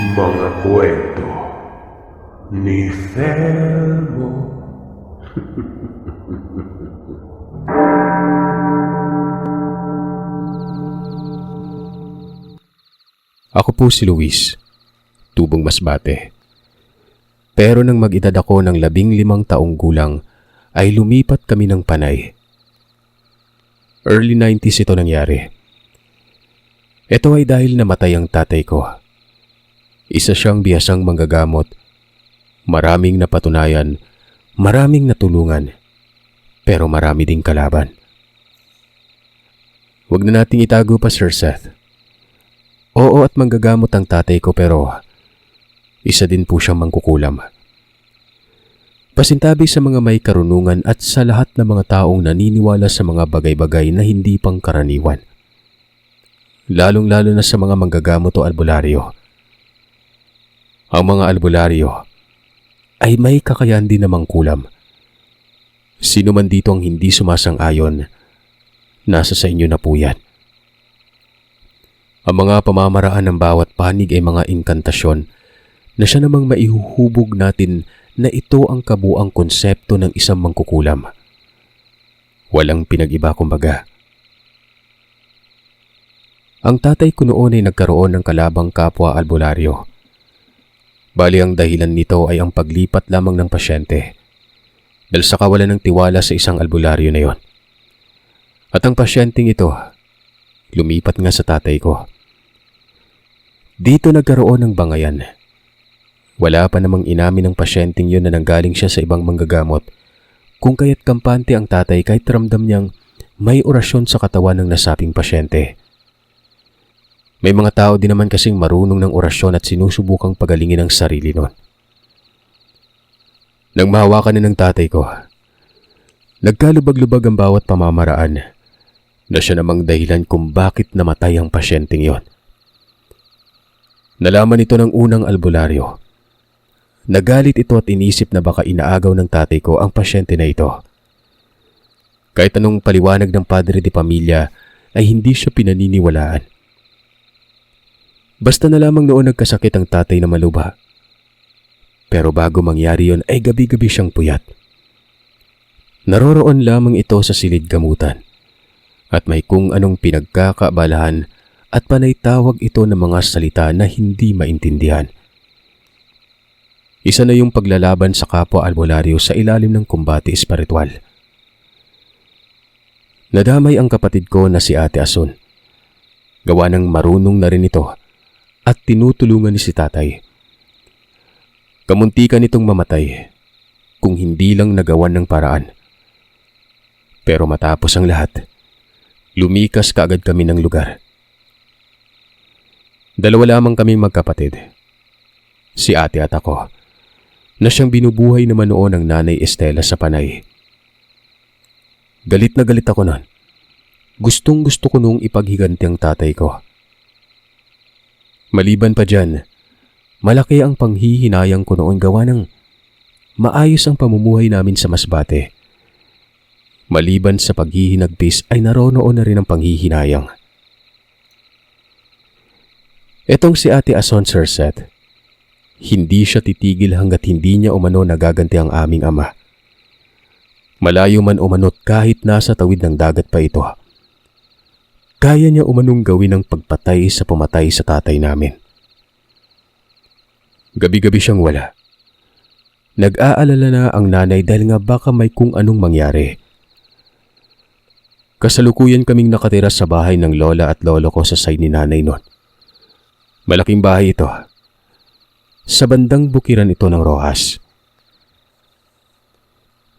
Mga kwento ni Felmo. Ako po si Luis, tubong Masbate. Pero nang mag-edad ako ng 15 taong gulang, ay lumipat kami ng Panay. Early 90s ito nangyari. Ito ay dahil namatay ang tatay ko. Isa siyang bihasang manggagamot. Maraming napatunayan, maraming natulungan, pero marami ding kalaban. Huwag na nating itago pa, Sir Seth. Oo, at manggagamot ang tatay ko, pero isa din po siyang mangkukulam. Pasintabi sa mga may karunungan at sa lahat ng mga taong naniniwala sa mga bagay-bagay na hindi pangkaraniwan. Lalong-lalo na sa mga manggagamot o albularyo. Ang mga albularyo ay may kakayahan din na mangkulam. Sino man dito ang hindi sumasang-ayon, nasa sa inyo na po yan. Ang mga pamamaraan ng bawat panig ay mga inkantasyon na siya namang maihuhubog natin na ito ang kabuang konsepto ng isang mangkukulam. Walang pinag-iba kumbaga. Ang tatay ko noon ay nagkaroon ng kalabang kapwa albularyo. Bali ang dahilan nito ay ang paglipat lamang ng pasyente dahil sa kawalan ng tiwala sa isang albularyo na yon. At ang pasyenteng ito, lumipat nga sa tatay ko. Dito nagkaroon ng bangayan. Wala pa namang inamin ng pasyenteng yun na nanggaling siya sa ibang manggagamot, kung kaya't kampante ang tatay kahit ramdam niyang may orasyon sa katawan ng nasabing pasyente. May mga tao din naman kasing marunong ng orasyon at sinusubukang pagalingin ang sarili nun. Nang mahawakan na ng tatay ko, nagkalubag-lubag ang bawat pamamaraan na siya namang dahilan kung bakit namatay ang pasyenteng yon. Nalaman ito ng unang albularyo. Nagalit ito at inisip na baka inaagaw ng tatay ko ang pasyente na ito. Kahit anong paliwanag ng padre de pamilya ay hindi siya pinaniniwalaan. Basta na lamang noon nagkasakit ang tatay na malubha. Pero bago mangyari yon ay gabi-gabi siyang puyat. Naroroon lamang ito sa silid gamutan at may kung anong pinagkakaabalahan at panay tawag ito ng mga salita na hindi maintindihan. Isa na yung paglalaban sa kapwa albularyo sa ilalim ng kumbate espiritual. Nadamay ang kapatid ko na si Ate Asun. Gawa ng marunong na rin ito at tinutulungan ni si tatay. Kamuntikan itong mamatay kung hindi lang nagawan ng paraan. Pero matapos ang lahat, lumikas kaagad kami ng lugar. Dalawa lamang kaming magkapatid, si ate at ako, na siyang binubuhay naman noon ng nanay Estela sa Panay. Galit na galit ako noon. Gustong gusto ko nung ipaghiganti ang tatay ko. Maliban pa dyan, malaki ang panghihinayang ko noon gawa ng maayos ang pamumuhay namin sa Masbate. Maliban sa paghihinagpis ay naroon na rin ang panghihinayang. Etong si Ate Ason, Sir Seth, hindi siya titigil hanggat hindi niya umano nagaganti ang aming ama. Malayo man umanot kahit nasa tawid ng dagat pa ito. Kaya niya umanong gawin ang pagpatay sa pumatay sa tatay namin. Gabi-gabi siyang wala. Nag-aalala na ang nanay dahil nga baka may kung anong mangyari. Kasalukuyan kaming nakatira sa bahay ng lola at lolo ko sa side ni nanay noon. Malaking bahay ito. Sa bandang bukiran ito ng Rojas.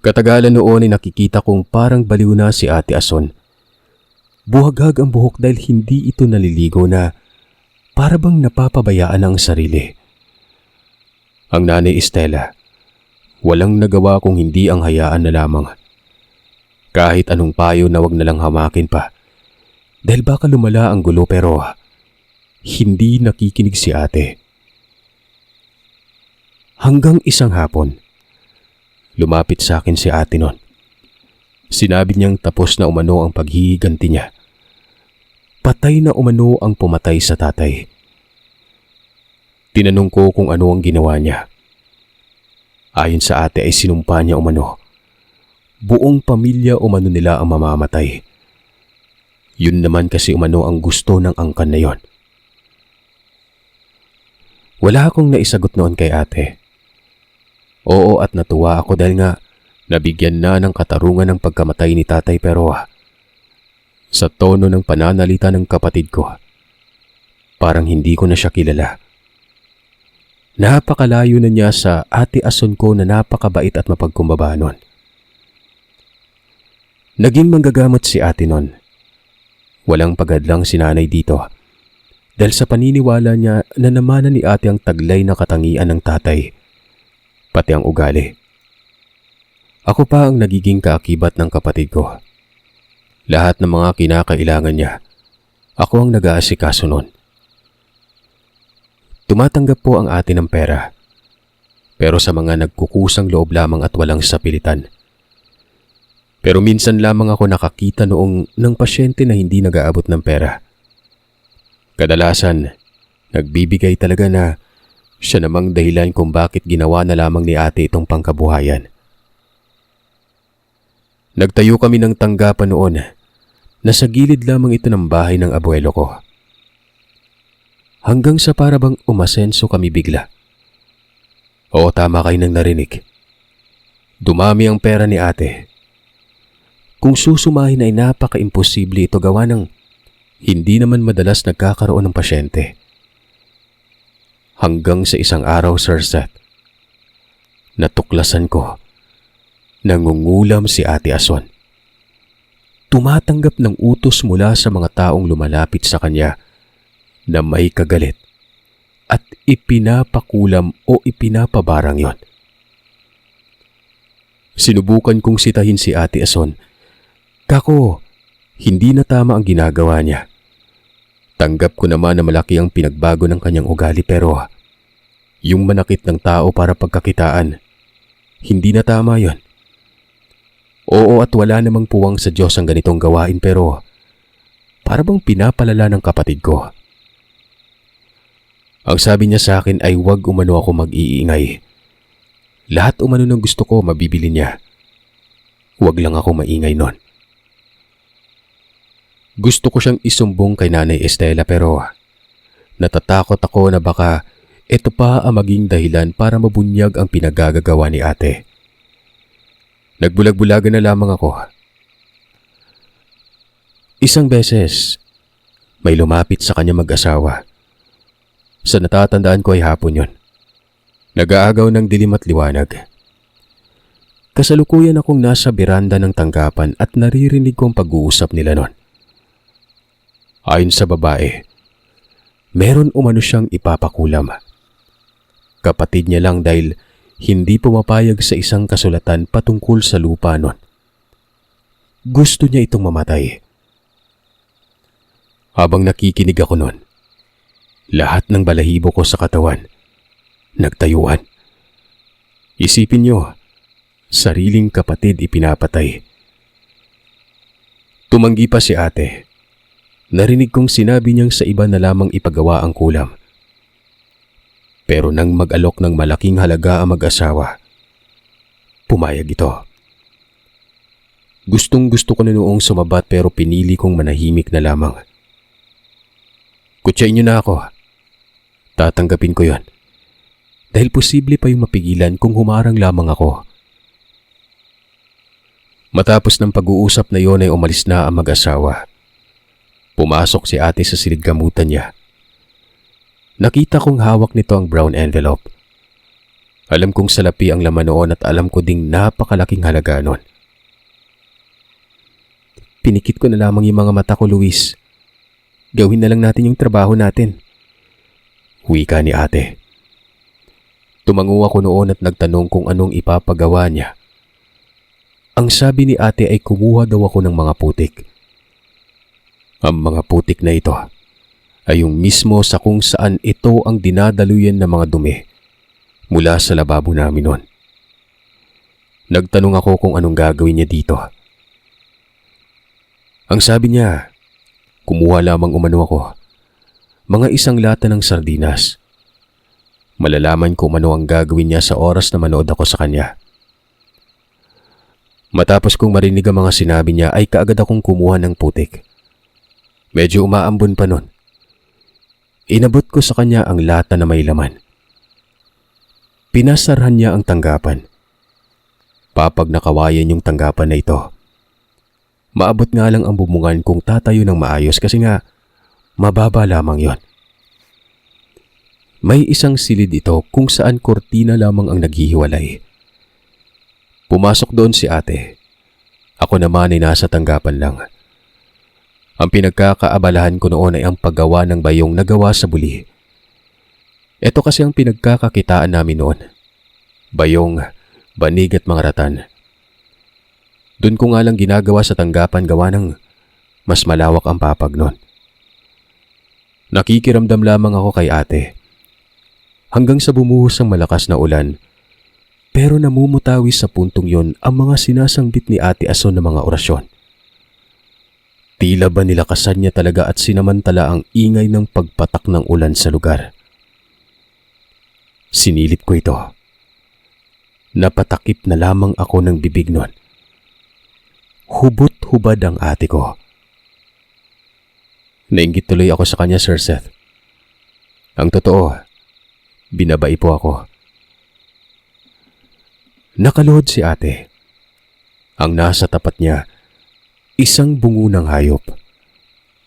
Katagalan noon ay nakikita kong parang baliw na si Ate Ason. Buhaghag ang buhok dahil hindi ito naliligo na para bang napapabayaan ang sarili. Ang nanay Estela, walang nagawa kung hindi ang hayaan na lamang. Kahit anong payo na wag na lang hamakin pa. Dahil baka lumala ang gulo pero hindi nakikinig si ate. Hanggang isang hapon, lumapit sa akin si ate noon. Sinabi niyang tapos na umano ang paghihiganti niya. Patay na umano ang pumatay sa tatay. Tinanong ko kung ano ang ginawa niya. Ayon sa ate ay sinumpa niya umano. Buong pamilya umano nila ang mamamatay. Yun naman kasi umano ang gusto ng angkan na yon. Wala akong naisagot noon kay ate. Oo, at natuwa ako dahil nga nabigyan na ng katarungan ng pagkamatay ni tatay, pero sa tono ng pananalita ng kapatid ko, parang hindi ko na siya kilala. Napakalayo na niya sa ate Ason ko na napakabait at mapagkumbaba noon. Naging manggagamot si ate noon. Walang pagadlang si nanay dito dahil sa paniniwala niya na namanan ni ate ang taglay na katangian ng tatay, pati ang ugali. Ako pa ang nagiging kaakibat ng kapatid ko. Lahat ng mga kinakailangan niya, ako ang nag-aasikaso noon. Tumatanggap po ang ate ng pera, pero sa mga nagkukusang loob lamang at walang sapilitan. Pero minsan lamang ako nakakita noong ng pasyente na hindi nag-aabot ng pera. Kadalasan, nagbibigay talaga na siya namang dahilan kung bakit ginawa na lamang ni ate itong pangkabuhayan. Nagtayo kami ng tanggapan noon na sa gilid lamang ito ng bahay ng abuelo ko. Hanggang sa para bang umasenso kami bigla. Oo, tama kayo nang narinig. Dumami ang pera ni ate. Kung susumahin ay napaka-imposible ito gawa ng hindi naman madalas nagkakaroon ng pasyente. Hanggang sa isang araw, Sir Seth, natuklasan ko, nangungulam si Ate Ason. Tumatanggap ng utos mula sa mga taong lumalapit sa kanya na may kagalit at ipinapakulam o ipinapabarang yon. Sinubukan kong sitahin si Ate Ason. Kako, hindi na tama ang ginagawa niya. Tanggap ko naman na malaki ang pinagbago ng kanyang ugali, pero yung manakit ng tao para pagkakitaan, hindi na tama yon. Oo, at wala namang puwang sa Diyos ang ganitong gawain, pero para bang pinapalala ng kapatid ko. Ang sabi niya sa akin ay huwag umano ako mag-iingay. Lahat umano ng gusto ko mabibili niya. Huwag lang ako maingay nun. Gusto ko siyang isumbong kay Nanay Estela, pero natatakot ako na baka ito pa ang maging dahilan para mabunyag ang pinagagagawa ni ate. Nagbulag-bulagan na lamang ako. Isang beses, may lumapit sa kanya mag-asawa. Sa natatandaan ko ay hapon yon. Nag-aagaw ng dilim at liwanag. Kasalukuyan akong nasa beranda ng tanggapan at naririnig ko ang pag-uusap nila nun. Ayon sa babae, meron umano siyang ipapakulam. Kapatid niya lang dahil hindi pumapayag sa isang kasulatan patungkol sa lupa nun. Gusto niya itong mamatay. Habang nakikinig ako nun, lahat ng balahibo ko sa katawan nagtayuan. Isipin niyo, sariling kapatid ipinapatay. Tumanggi pa si ate. Narinig kong sinabi niyang sa iba na lamang ipagawa ang kulam. Pero nang mag-alok ng malaking halaga ang mag-asawa, pumayag ito. Gustong-gusto ko na noong sumabat, pero pinili kong manahimik na lamang. Kutsain niyo na ako. Tatanggapin ko yon. Dahil posible pa yung mapigilan kung humarang lamang ako. Matapos ng pag-uusap na yon ay umalis na ang mag-asawa. Pumasok si ate sa silid gamutan niya. Nakita kong hawak nito ang brown envelope. Alam kong salapi ang laman noon at alam ko ding napakalaking halaga noon. Pinikit ko na lamang yung mga mata ko, Luis. Gawin na lang natin yung trabaho natin. Wika ni ate. Tumango ako noon at nagtanong kung anong ipapagawa niya. Ang sabi ni ate ay kumuha daw ako ng mga putik. Ang mga putik na ito ay yung mismo sa kung saan ito ang dinadaluyan ng mga dumi mula sa lababo namin noon. Nagtanong ako kung anong gagawin niya dito. Ang sabi niya, kumuha lamang umano ako, mga isang lata ng sardinas. Malalaman ko ano ang gagawin niya sa oras na manood ako sa kanya. Matapos kong marinig ang mga sinabi niya ay kaagad akong kumuha ng putik. Medyo umaambon pa nun. Inabot ko sa kanya ang lata na may laman. Pinasarhan niya ang tanggapan. Papag nakawayan yung tanggapan na ito. Maabot nga lang ang bumungan kung tatayo ng maayos kasi nga mababa lamang yon. May isang silid ito kung saan kortina lamang ang naghihiwalay. Pumasok doon si ate. Ako naman ay nasa tanggapan lang. Ang pinagkakaabalahan ko noon ay ang paggawa ng bayong nagawa sa buli. Ito kasi ang pinagkakakitaan namin noon. Bayong, banig at mga ratan. Doon ko nga lang ginagawa sa tanggapan gawa ng mas malawak ang papag noon. Nakikiramdam lamang ako kay ate. Hanggang sa bumuhos ang malakas na ulan. Pero namumutawi sa puntong yon ang mga sinasangbit ni Ate Ason na mga orasyon. Tila ba nilakasan niya talaga at sinamantala ang ingay ng pagpatak ng ulan sa lugar. Sinilip ko ito. Napatakip na lamang ako ng bibig nun. Hubot-hubad ang ate ko. Nainggit tuloy ako sa kanya, Sir Seth. Ang totoo, binabai po ako. Nakaluhod si ate. Ang nasa tapat niya, isang bungo ng hayop,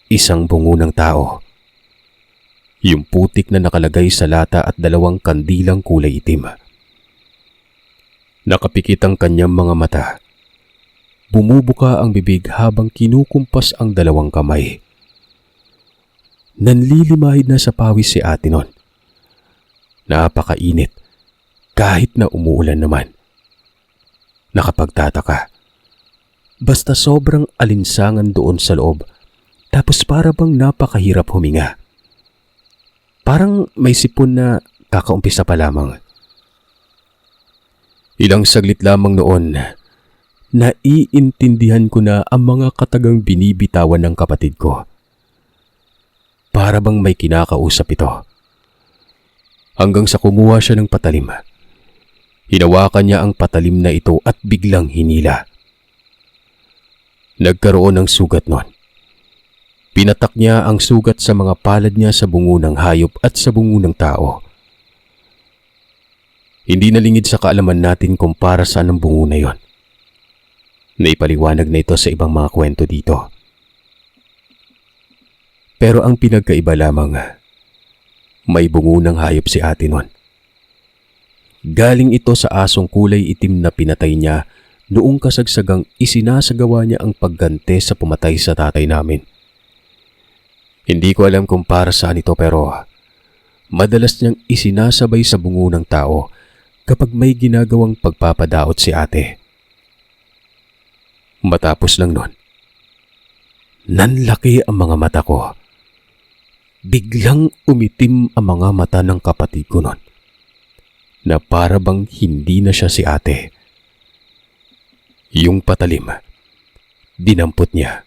isang bungo ng tao. Yung putik na nakalagay sa lata at dalawang kandilang kulay itim. Nakapikit ang kanyang mga mata. Bumubuka ang bibig habang kinukumpas ang dalawang kamay. Nanlilimahid na sa pawis si ate nun. Napakainit kahit na umuulan naman. Nakapagtataka. Basta sobrang alinsangan doon sa loob, tapos para bang napakahirap huminga. Parang may sipon na kakaumpisa pa lamang. Ilang saglit lamang noon, naiintindihan ko na ang mga katagang binibitawan ng kapatid ko. Para bang may kinakausap ito. Hanggang sa kumuha siya ng patalim. Hinawakan niya ang patalim na ito at biglang hinila. Nagkaroon ng sugat nun. Pinatak niya ang sugat sa mga palad niya sa bungo ng hayop at sa bungo ng tao. Hindi nalingid sa kaalaman natin kung para saan ang bungo na yon. Naipaliwanag na ito sa ibang mga kwento dito. Pero ang pinagkaiba lamang, may bungo ng hayop si ate nun. Galing ito sa asong kulay itim na pinatay niya noong kasagsagang isinasagawa niya ang paggante sa pumatay sa tatay namin. Hindi ko alam kung para saan ito pero madalas niyang isinasabay sa bungo ng tao kapag may ginagawang pagpapadaot si ate. Matapos lang nun, nanlaki ang mga mata ko. Biglang umitim ang mga mata ng kapatid ko nun, na para bang hindi na siya si ate. Yung patalim, dinampot niya.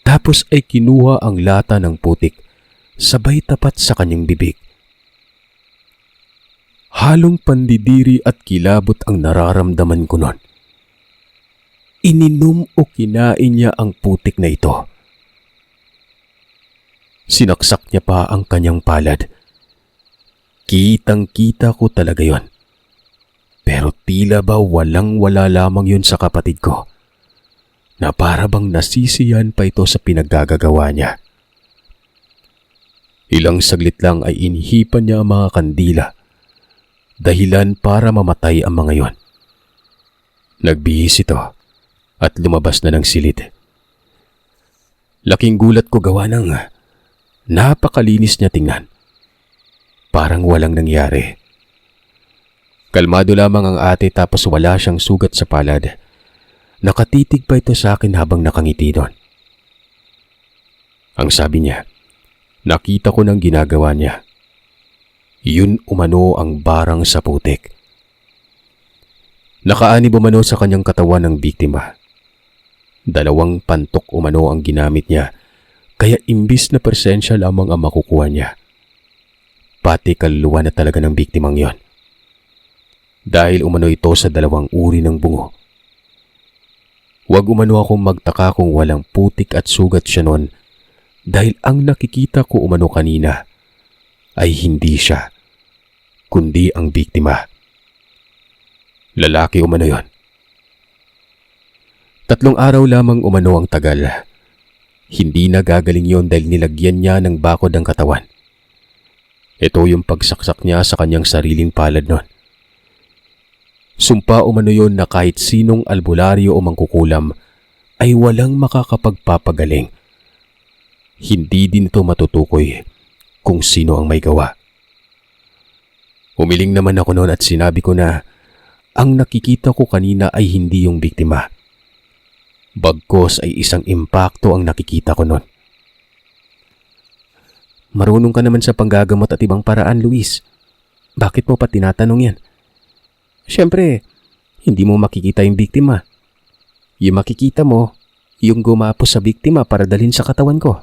Tapos ay kinuha ang lata ng putik, sabay tapat sa kanyang bibig. Halong pandidiri at kilabot ang nararamdaman ko nun. Ininom o kinain niya ang putik na ito. Sinaksak niya pa ang kanyang palad. Kitang-kita ko talaga yon. Pero tila ba walang-wala lamang yun sa kapatid ko, na para bang nasisiyan pa ito sa pinaggagawa niya. Ilang saglit lang ay inihipan niya ang mga kandila, dahilan para mamatay ang mga yon. Nagbihis ito at lumabas na ng silid. Laking gulat ko gawa ng napakalinis niya tingnan. Parang walang nangyari. Kalmado lamang ang ate tapos wala siyang sugat sa palad. Nakatitig pa ito sa akin habang nakangiti doon. Ang sabi niya, nakita ko ng ginagawa niya. Yun umano ang barang sa putik. Nakaanib umano sa kanyang katawan ng biktima. 2 pantok umano ang ginamit niya, kaya imbis na presensya lamang ang makukuha niya. pati kaluluwa na talaga ng biktimang yon. Dahil umano ito sa dalawang uri ng bungo. Huwag umano akong magtaka kung walang putik at sugat siya nun dahil ang nakikita ko umano kanina ay hindi siya, kundi ang biktima. Lalaki umano yon. 3 araw lamang umano ang tagal. Hindi na gagaling yon dahil nilagyan niya ng bakod ang katawan. Ito yung pagsaksak niya sa kanyang sariling palad nun. Sumpa umano yon na kahit sinong albularyo o mangkukulam ay walang makakapagpapagaling. Hindi din ito matutukoy kung sino ang may gawa. Umiling naman ako noon at sinabi ko na ang nakikita ko kanina ay hindi yung biktima. Bagkos ay isang impakto ang nakikita ko noon. Marunong ka naman sa panggagamot at ibang paraan, Luis. Bakit mo pa tinatanong yan? Siyempre, hindi mo makikita yung biktima. Yung makikita mo, yung gumapos sa biktima para dalhin sa katawan ko.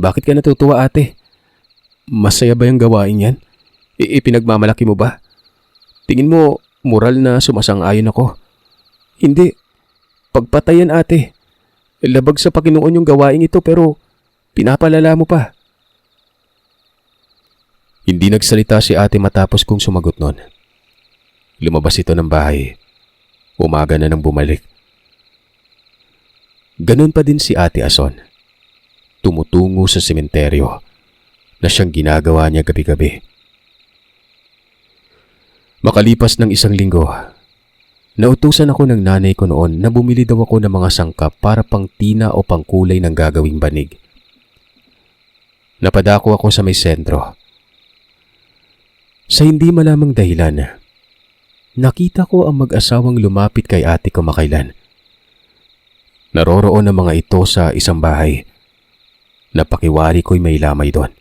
Bakit ka natutuwa, ate? Masaya ba yung gawain yan? Ipinagmamalaki mo ba? Tingin mo, moral na sumasang-ayon ako? Hindi. Pagpatayan, ate. Labag sa Panginoon yung gawain ito pero pinapalala mo pa. Hindi nagsalita si ate matapos kong sumagot nun. Lumabas ito ng bahay. Umaga na nang bumalik. Ganun pa din si Ate Ason. Tumutungo sa sementeryo na siyang ginagawa niya gabi-gabi. Makalipas ng 1 linggo, nautusan ako ng nanay ko noon na bumili daw ako ng mga sangkap para pang tina o pangkulay ng gagawing banig. Napadako ako sa may sentro. Sa hindi malamang dahilan, nakita ko ang mag-asawang lumapit kay ate ko makailan. Naroroon ang mga ito sa isang bahay. Napakiwari ko'y may lamay doon.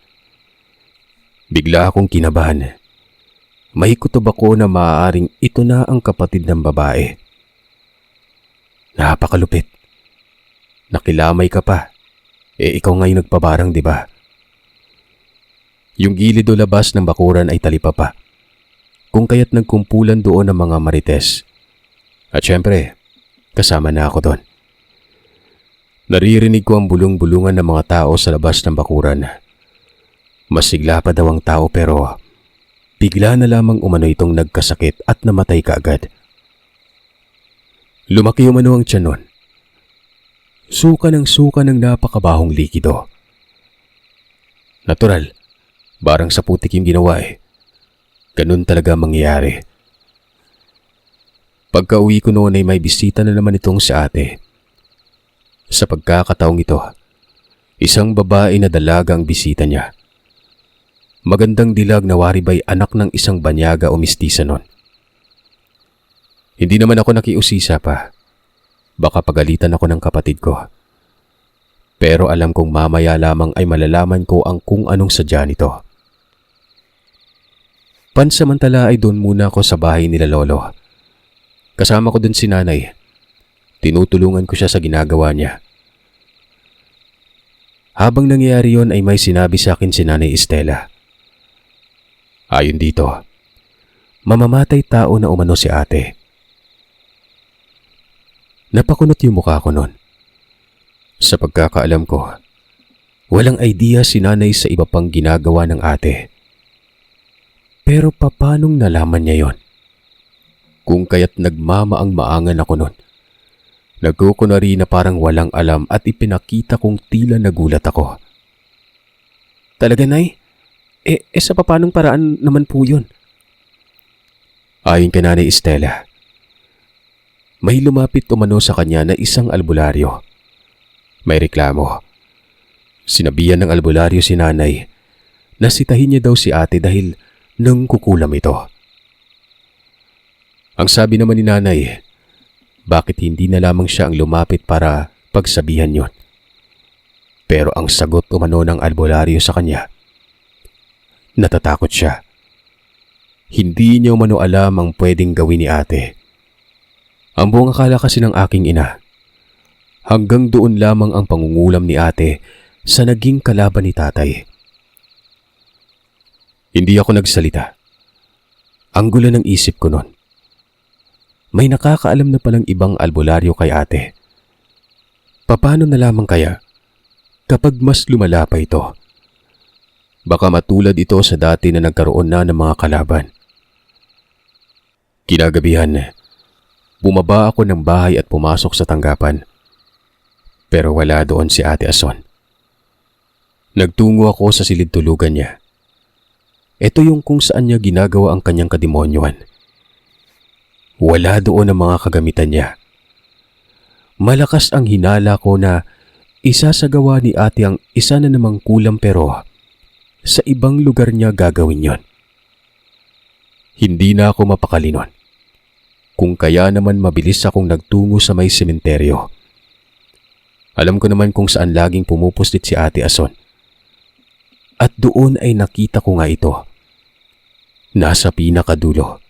Bigla akong kinabahan. May kutob ako na maaaring ito na ang kapatid ng babae. Napakalupit. Nakilamay ka pa. Ikaw nga'y nagpabarang, di ba? Yung gilid o labas ng bakuran ay talipa pa. Kung kaya't nagkumpulan doon ang mga marites. At syempre, kasama na ako doon. Naririnig ko ang bulong-bulungan ng mga tao sa labas ng bakuran. Masigla pa daw ang tao pero bigla na lamang umano itong nagkasakit at namatay kaagad. Lumaki umano ang tiyan nun. Suka ng napakabahong likido. Natural, barang sa putik yung ginawa eh. Ganun talaga mangyayari. Pagka-uwi ko noon ay may bisita na naman itong si ate. Sa pagkakataong ito, isang babae na dalaga ang bisita niya. Magandang dilag na waribay anak ng isang banyaga o mistisa nun. Hindi naman ako nakiusisa pa. Baka pagalitan ako ng kapatid ko. Pero alam kong mamaya lamang ay malalaman ko ang kung anong sadya nito. Pansamantala ay doon muna ako sa bahay nila lolo. Kasama ko doon si nanay. Tinutulungan ko siya sa ginagawa niya. Habang nangyayari yon ay may sinabi sa akin si Nanay Estela. Ayon dito, mamamatay tao na umano si ate. Napakunot yung mukha ko noon. Sa pagkakaalam ko, walang idea si nanay sa iba pang ginagawa ng ate. Pero papanong nalaman niya yon? Kung kaya't nagmamaang-maangan ako noon. Nagkukunwari na parang walang alam at ipinakita kong tila nagulat ako. Talaga, Nay? Sa papanong paraan naman po yun? Ayon kay Nanay Estela, may lumapit umano sa kanya na isang albularyo. May reklamo. Sinabihan ng albularyo si nanay na sitahin niya daw si ate dahil nang kukulam ito. Ang sabi naman ni nanay, bakit hindi na lamang siya ang lumapit para pagsabihan yon? Pero ang sagot umano ng albularyo sa kanya, natatakot siya. Hindi niya umano alam ang pwedeng gawin ni ate. Ang buong akala kasi ng aking ina, hanggang doon lamang ang pangungulam ni ate sa naging kalaban ni tatay. Hindi ako nagsalita. Ang gulo ng isip ko noon. May nakakaalam na palang ibang albularyo kay ate. Paano na lamang kaya kapag mas lumala pa ito? Baka matulad ito sa dati na nagkaroon na ng mga kalaban. Kinagabihan, bumaba ako ng bahay at pumasok sa tanggapan. Pero wala doon si Ate Ason. Nagtungo ako sa silid tulugan niya. Ito yung kung saan niya ginagawa ang kanyang kademonyohan. Wala doon ang mga kagamitan niya. Malakas ang hinala ko na isasagawa ni ate ang isa na namang kulam pero sa ibang lugar niya gagawin yon. Hindi na ako mapakali nun. Kung kaya naman mabilis akong nagtungo sa may sementeryo. Alam ko naman kung saan laging pumupuslit si Ate Ason. At doon ay nakita ko nga ito. Nasa pinakadulo.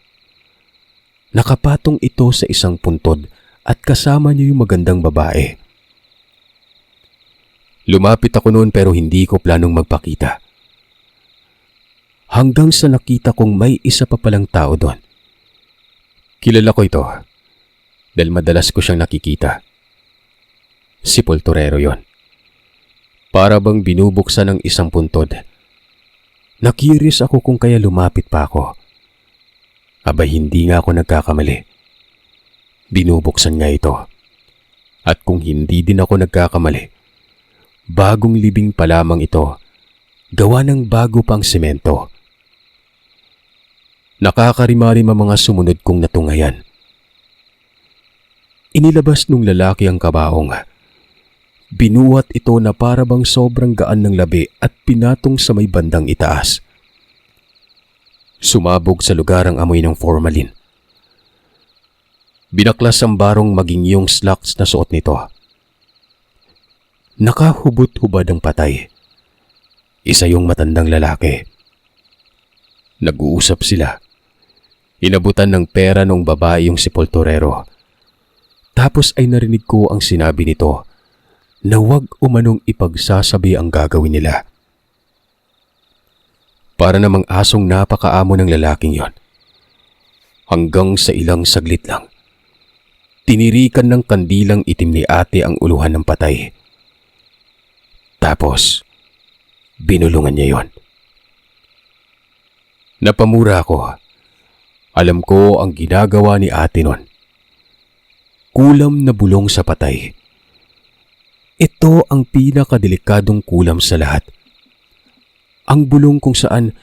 Nakapatong ito sa isang puntod at kasama niya yung magandang babae. Lumapit ako noon pero hindi ko planong magpakita. Hanggang sa nakita kong may isa pa palang tao doon. Kilala ko ito dahil madalas ko siyang nakikita. Si Poltorero yon. Para bang binubuksan ng isang puntod. Nakiris ako kung kaya lumapit pa ako. Abay hindi nga ako nagkakamali. Binubuksan nga ito. At kung hindi din ako nagkakamali, bagong libing pa lamang ito, gawa ng bago pang semento. Nakakarimarim ang mga sumunod kong natungayan. Inilabas nung lalaki ang kabaong. Binuhat ito na para bang sobrang gaan ng labi at pinatong sa may bandang itaas. Sumabog sa lugar ang amoy ng formalin. Binaklas ang barong maging yung slacks na suot nito. Nakahubot-hubad ang patay. Isa yung matandang lalaki. Nag-uusap sila. Inabutan ng pera ng babae yung si Poltorero. Tapos ay narinig ko ang sinabi nito na huwag umanong ipagsasabi ang gagawin nila. Para namang asong napakaamo ng lalaking yon. Hanggang sa ilang saglit lang, tinirikan ng kandilang itim ni ate ang uluhan ng patay. Tapos, binulungan niya yon. Napamura ako. Alam ko ang ginagawa ni ate nun. Kulam na bulong sa patay. Ito ang pinakadelikadong kulam sa lahat. Ang bulong kung saan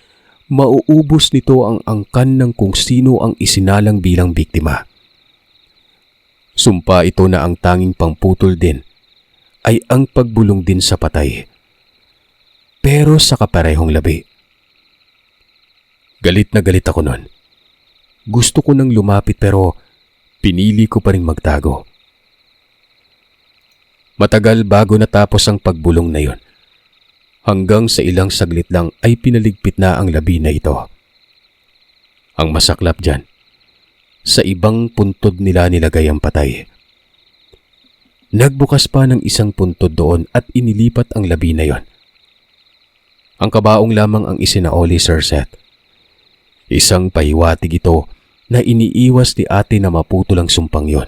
mauubos nito ang angkan ng kung sino ang isinalang bilang biktima. Sumpa ito na ang tanging pangputol din ay ang pagbulong din sa patay. Pero sa kaparehong labi. Galit na galit ako nun. Gusto ko nang lumapit pero pinili ko pa rin magtago. Matagal bago natapos ang pagbulong na yon. Hanggang sa ilang saglit lang ay pinaligpit na ang labi na ito. Ang masaklap dyan, sa ibang puntod nila nilagay ang patay. Nagbukas pa ng isang puntod doon at inilipat ang labi na yon. Ang kabaong lamang ang isinaoli, Sir Seth. Isang pahiwatig ito na iniiwas ni ate na maputol ang sumpang yon.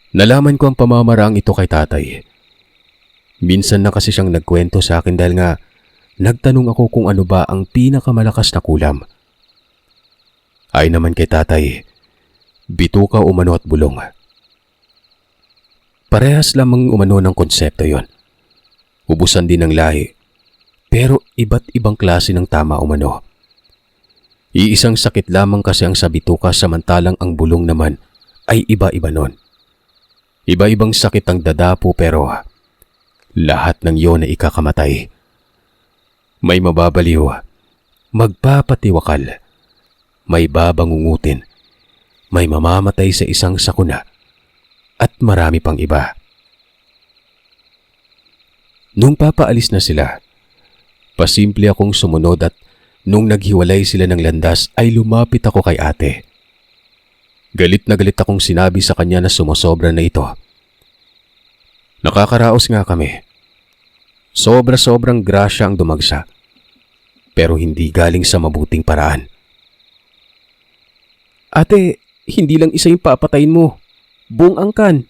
Nalaman ko ang pamamaraang ito kay tatay. Minsan na kasi siyang nagkwento sa akin dahil nga nagtanong ako kung ano ba ang pinakamalakas na kulam. Ay naman kay tatay, bituka umano at bulong. Parehas lamang umano ng konsepto yon. Ubusan din ng lahi, pero iba't ibang klase ng tama umano. Iisang sakit lamang kasi ang sa bituka samantalang ang bulong naman ay iba-iba nun. Iba-ibang sakit ang dadapo pero lahat ng iyon ay ikakamatay. May mababaliw, magpapatiwakal, may babangungutin, may mamamatay sa isang sakuna, at marami pang iba. Nung papaalis na sila, pasimple akong sumunod at nung naghiwalay sila ng landas ay lumapit ako kay ate. Galit na galit akong sinabi sa kanya na sumosobra na ito. Nakakaraos nga kami. Sobra-sobrang grasya ang dumagsa. pero hindi galing sa mabuting paraan. Ate, hindi lang isa yung papatayin mo. Buong angkan.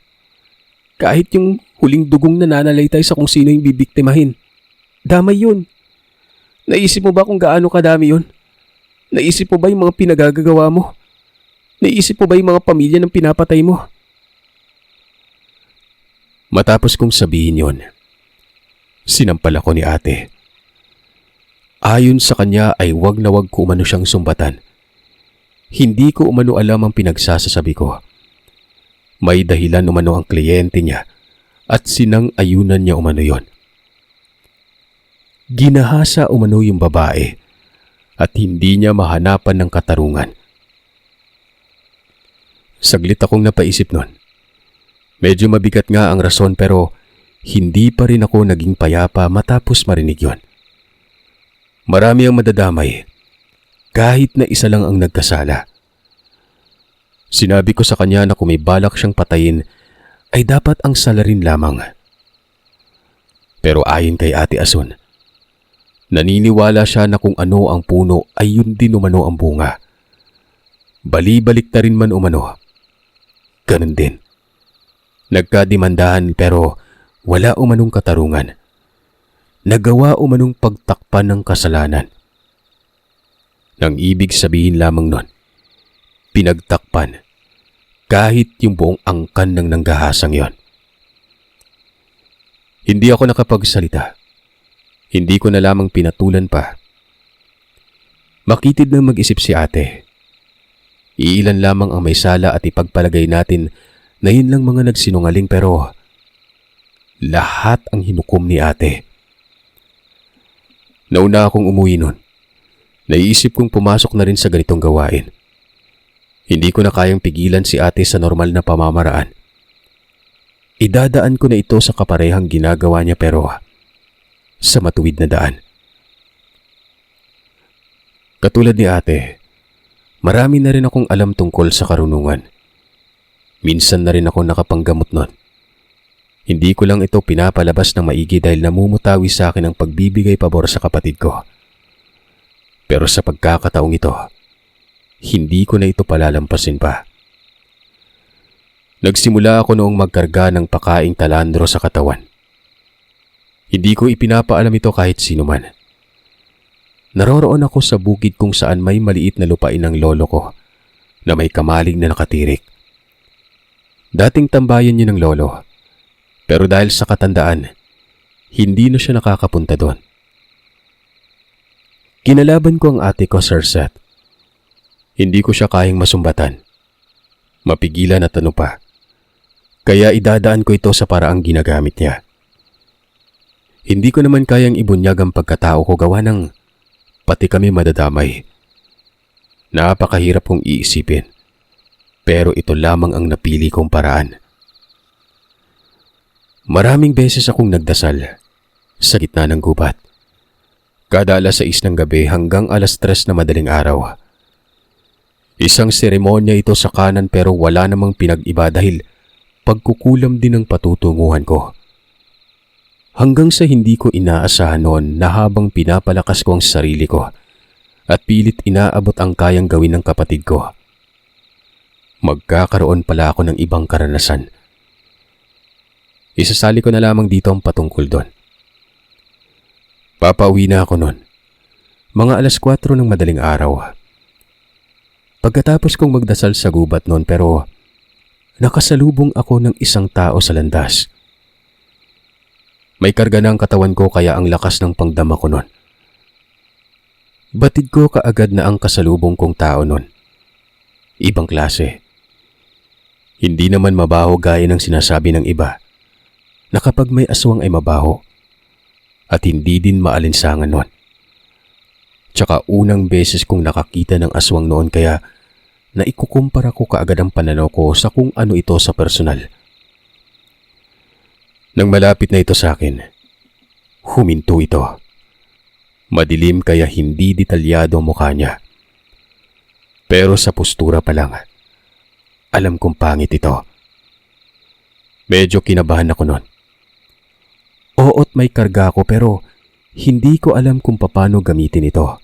Kahit yung huling dugong nananalaytay sa kung sino yung bibiktimahin. Damay yun. Naisip mo ba kung gaano kadami yun? Naisip mo ba yung mga pinagagagawa mo? Naisip mo ba yung mga pamilya ng pinapatay mo? Matapos kong sabihin yon, sinampal ako ni ate. Ayon sa kanya ay wag na wag ko umano siyang sumbatan. Hindi ko umano alam ang pinagsasasabi ko. May dahilan umano ang kliyente niya at sinang-ayunan niya umano yon. Ginahasa umano yung babae at hindi niya mahanapan ng katarungan. Saglit akong napaisip nun. Medyo mabigat nga ang rason pero hindi pa rin ako naging payapa matapos marinig yon. Marami ang madadamay kahit na isa lang ang nagkasala. Sinabi ko sa kanya na kung may balak siyang patayin ay dapat ang salarin lamang. Pero ayon kay Ate Asun, naniniwala siya na kung ano ang puno ay yun din umano ang bunga. Bali-balik na rin man umano. Ganun din. Nagkadimandahan pero wala umanong katarungan. Nagawa umanong pagtakpan ng kasalanan. Nang ibig sabihin lamang nun, pinagtakpan kahit yung buong angkan ng nanggahasang yon. Hindi ako nakapagsalita. Hindi ko na lamang pinatulan pa. Makitid na mag-isip si ate. Iilan lamang ang may sala at ipagpalagay natin na yun lang mga nagsinungaling pero lahat ang hinukom ni ate. Nauna akong umuwi nun. Naiisip kong pumasok na rin sa ganitong gawain. Hindi ko na kayang pigilan si ate sa normal na pamamaraan. Idadaan ko na ito sa kaparehang ginagawa niya pero sa matuwid na daan. Katulad ni ate, marami na rin akong alam tungkol sa karunungan. Minsan na rin ako nakapanggamot nun. Hindi ko lang ito pinapalabas ng maigi dahil namumutawi sa akin ang pagbibigay pabor sa kapatid ko. Pero sa pagkakataong ito, hindi ko na ito palalampasin pa. Nagsimula ako noong magkarga ng pakaing talandro sa katawan. Hindi ko ipinapaalam ito kahit sino man. Naroroon ako sa bukid kung saan may maliit na lupain ng lolo ko na may kamalig na nakatirik. Dating tambayan niya ng lolo, pero dahil sa katandaan, hindi na siya nakakapunta doon. Kinalaban ko ang ate ko, Sir Seth. Hindi ko siya kayang masumbatan. Mapigilan at ano pa. Kaya idadaan ko ito sa paraang ginagamit niya. Hindi ko naman kayang ibunyag ang pagkatao ko gawa ng pati kami madadamay. Napakahirap kong iisipin. Pero ito lamang ang napili kong paraan. Maraming beses akong nagdasal sa gitna ng gubat. Kada alas 6 ng gabi hanggang alas 3 na madaling araw. Isang seremonya ito sa kanan pero wala namang pinag-iba dahil pagkukulam din ng patutunguhan ko. Hanggang sa hindi ko inaasahan noon na habang pinapalakas ko ang sarili ko at pilit inaabot ang kayang gawin ng kapatid ko, magkakaroon pala ako ng ibang karanasan. Isasali ko na lamang dito ang patungkol doon. Papauwi na ako noon. Mga alas 4 ng madaling araw. Pagkatapos kong magdasal sa gubat noon pero nakasalubong ako ng isang tao sa landas. May karga na ang katawan ko kaya ang lakas ng pangdama ko noon. Batid ko kaagad na ang kasalubong kong tao noon. Ibang klase. Hindi naman mabaho gaya ng sinasabi ng iba na kapag may aswang ay mabaho at hindi din maalinsangan noon. Tsaka unang beses kong nakakita ng aswang noon kaya naikukumpara ko kaagad ang pananaw ko sa kung ano ito sa personal. Nang malapit na ito sa akin, huminto ito. Madilim kaya hindi detalyado ang mukha niya. Pero sa postura pa lang, alam kong pangit ito. Medyo kinabahan ako noon. Oo't may karga ako pero Hindi ko alam kung paano gamitin ito.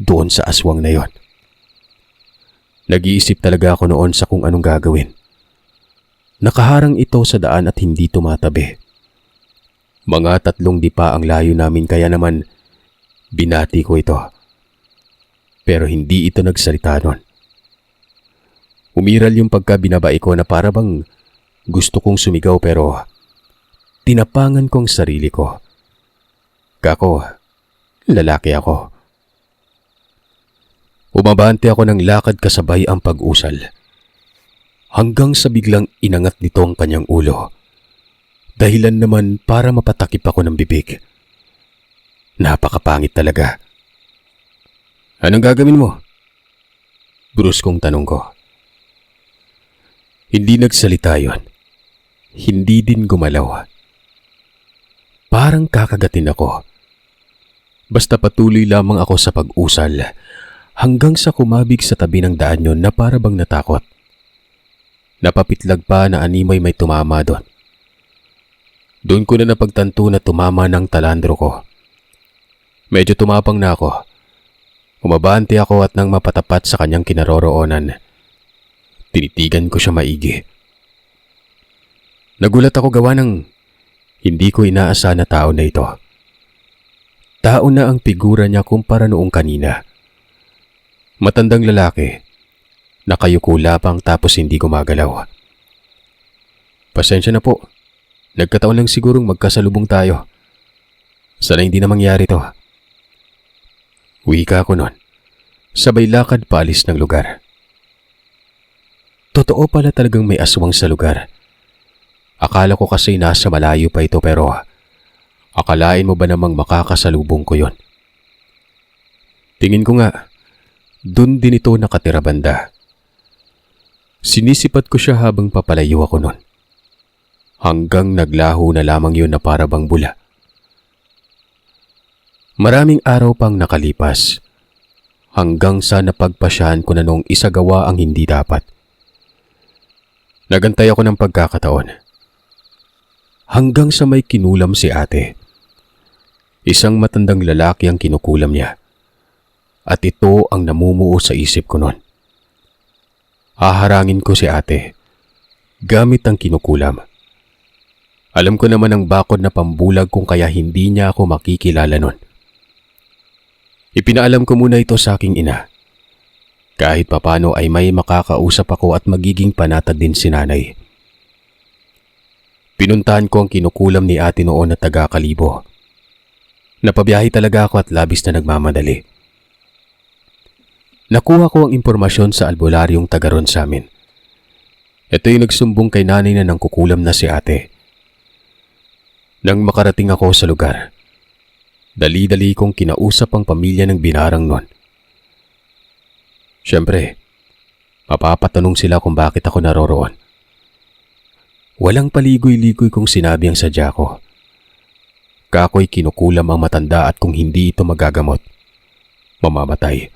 Doon sa aswang na yon. Nag-iisip talaga ako noon sa kung anong gagawin. Nakaharang ito sa daan at hindi tumatabi. Mga 3 dipa ang layo namin kaya naman binati ko ito. Pero hindi ito nagsalita nun. Umiral yung pagkabinabai ko na para bang gusto kong sumigaw pero tinapangan kong sarili ko. Kako, lalaki ako. Umabante ako ng lakad kasabay ang pag-usal. Hanggang sa biglang inangat nito ang kanyang ulo. Dahilan naman para mapatakip ako ng bibig. Napakapangit talaga. Anong gagawin mo? Bruskong tanong ko. Hindi nagsalita yon. Hindi din gumalaw. Parang kakagatin ako. Basta patuloy lamang ako sa pag-usal hanggang sa kumabig sa tabi ng daan yon na para bang natakot. Napapitlag pa na animoy may tumama doon. Doon ko na napagtanto na tumama ng talandro ko. Medyo tumapang na ako. Umabante ako at nang mapatapat sa kanyang kinaroroonan, tinitigan ko siya maigi. Nagulat ako gawa ng hindi ko inaasahan na tao na ito. Tao na ang figura niya kumpara noong kanina. Matandang lalaki, nakayuko lapang tapos hindi gumagalaw. Pasensya na po, nagkataon lang sigurong magkasalubong tayo. Sana hindi na mangyari to. Wika ko nun. Sabay lakad paalis ng lugar. Totoo pala talagang may aswang sa lugar. Akala ko kasi nasa malayo pa ito pero akalain mo ba namang makakasalubong ko yon? Tingin ko nga, dun din ito nakatira banda. Sinisipat ko siya habang papalayo ako nun. Hanggang naglaho na lamang yun na para bang bula. Maraming araw pang nakalipas hanggang sa napagpasyahan ko na nung isagawa ang hindi dapat. Nagantay ako ng pagkakataon. Hanggang sa may kinulam si ate. Isang matandang lalaki ang kinukulam niya. At ito ang namumuo sa isip ko noon. Haharangin ko si ate gamit ang kinukulam. Alam ko naman ang bakod na pambulag kung kaya hindi niya ako makikilala noon. Ipinaalam ko muna ito sa aking ina. Kahit papano ay may makakausap ako at magiging panatag din si nanay. Pinuntahan ko ang kinukulam ni ate noon na taga-Kalibo. Napabiyahe talaga ako at labis na nagmamadali. Nakuha ko ang impormasyon sa albularyong taga ron sa amin. Ito yung nagsumbong kay nanay na nangkukulam na si ate. Nang makarating ako sa lugar, dali-dali kong kinausap ang pamilya ng binarang nun. Siyempre, mapapatanong sila kung bakit ako naroroon. Walang paligoy-ligoy kung sinabi ang sadya ko. Kako'y kinukulam ang matanda at kung hindi ito magagamot, mamamatay.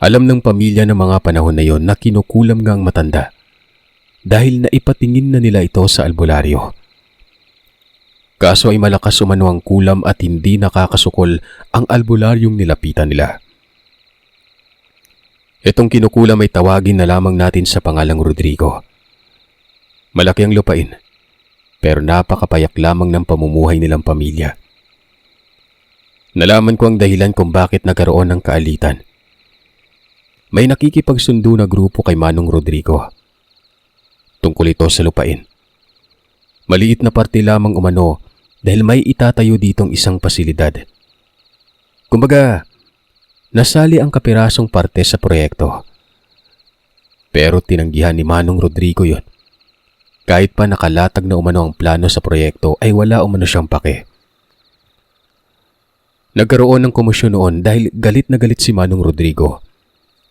Alam ng pamilya ng mga panahon na yon na kinukulam nga ang matanda dahil naipatingin na nila ito sa albularyo. Kaso ay malakas umano ang kulam at hindi nakakasukol ang albularyong nilapitan nila. Itong kinukulam ay tawagin na lamang natin sa pangalang Rodrigo. Malaki ang lupain, pero napakapayak lamang ng pamumuhay nilang pamilya. Nalaman ko ang dahilan kung bakit nagkaroon ng kaalitan. May nakikipagsundo na grupo kay Manong Rodrigo. Tungkol ito sa lupain. Maliit na parte lamang umano dahil may itatayo ditong isang pasilidad. Kumbaga, nasali ang kapirasong parte sa proyekto. Pero tinanggihan ni Manong Rodrigo yon. Kahit pa nakalatag na umano ang plano sa proyekto ay wala umano siyang pake. Nagkaroon ng komosyon noon dahil galit na galit si Manong Rodrigo.